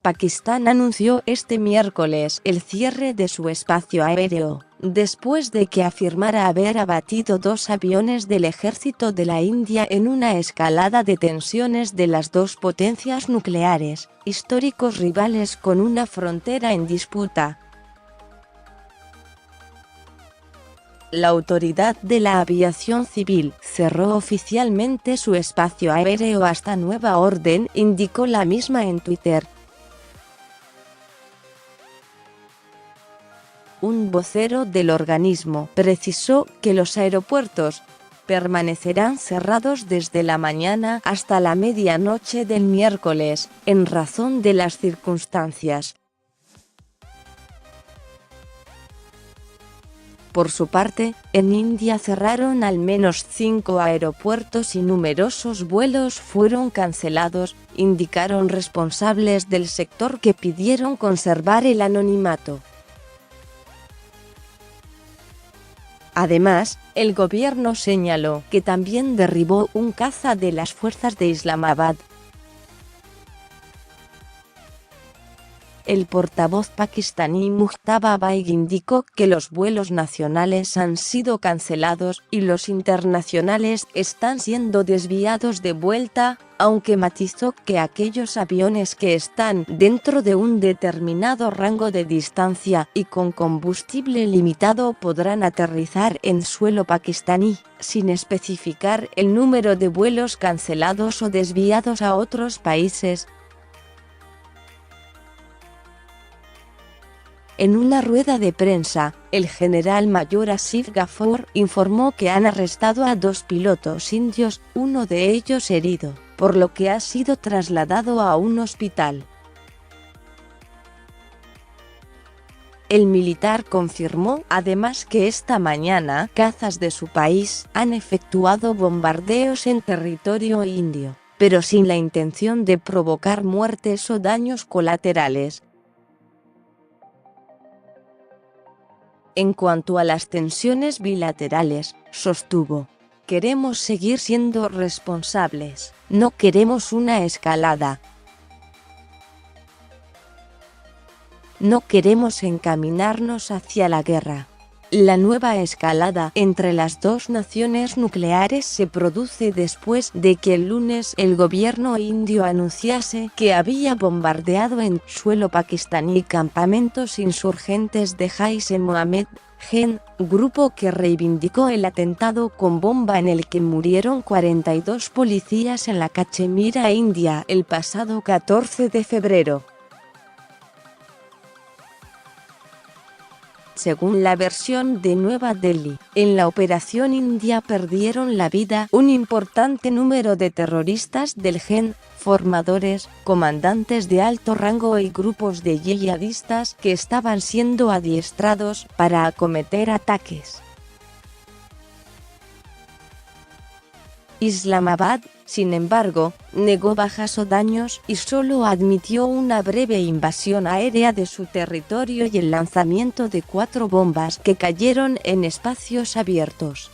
Pakistán anunció este miércoles el cierre de su espacio aéreo, después de que afirmara haber abatido 2 aviones del ejército de la India en una escalada de tensiones de las dos potencias nucleares, históricos rivales con una frontera en disputa. La Autoridad de la Aviación Civil cerró oficialmente su espacio aéreo hasta nueva orden, indicó la misma en Twitter. Un vocero del organismo precisó que los aeropuertos permanecerán cerrados desde la mañana hasta la medianoche del miércoles, en razón de las circunstancias. Por su parte, en India cerraron al menos 5 aeropuertos y numerosos vuelos fueron cancelados, indicaron responsables del sector que pidieron conservar el anonimato. Además, el gobierno señaló que también derribó un caza de las fuerzas de Islamabad. El portavoz pakistaní Mujtaba Baig indicó que los vuelos nacionales han sido cancelados y los internacionales están siendo desviados de vuelta, aunque matizó que aquellos aviones que están dentro de un determinado rango de distancia y con combustible limitado podrán aterrizar en suelo pakistaní, sin especificar el número de vuelos cancelados o desviados a otros países. En una rueda de prensa, el general mayor Asif Ghafoor informó que han arrestado a 2 pilotos indios, uno de ellos herido, por lo que ha sido trasladado a un hospital. El militar confirmó además que esta mañana cazas de su país han efectuado bombardeos en territorio indio, pero sin la intención de provocar muertes o daños colaterales. En cuanto a las tensiones bilaterales, sostuvo: queremos seguir siendo responsables, no queremos una escalada. No queremos encaminarnos hacia la guerra. La nueva escalada entre las dos naciones nucleares se produce después de que el lunes el gobierno indio anunciase que había bombardeado en suelo pakistaní campamentos insurgentes de Jaish-e-Mohammed, grupo que reivindicó el atentado con bomba en el que murieron 42 policías en la Cachemira, India, el pasado 14 de febrero. Según la versión de Nueva Delhi, en la operación india perdieron la vida un importante número de terroristas del formadores, comandantes de alto rango y grupos de yihadistas que estaban siendo adiestrados para acometer ataques. Islamabad, sin embargo, negó bajas o daños y solo admitió una breve invasión aérea de su territorio y el lanzamiento de 4 bombas que cayeron en espacios abiertos.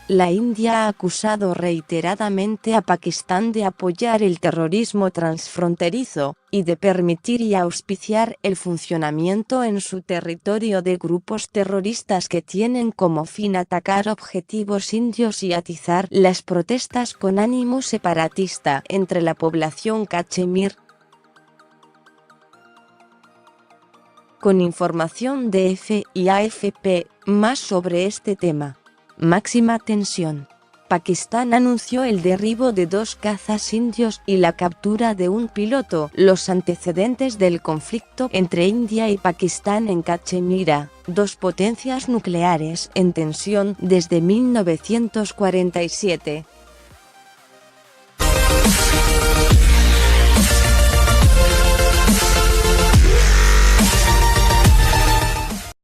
La India ha acusado reiteradamente a Pakistán de apoyar el terrorismo transfronterizo y de permitir y auspiciar el funcionamiento en su territorio de grupos terroristas que tienen como fin atacar objetivos indios y atizar las protestas con ánimo separatista entre la población cachemir. Con información de EFE y AFP, más sobre este tema. Máxima tensión. Pakistán anunció el derribo de 2 cazas indios y la captura de un piloto. Los antecedentes del conflicto entre India y Pakistán en Cachemira, 2 potencias nucleares en tensión desde 1947.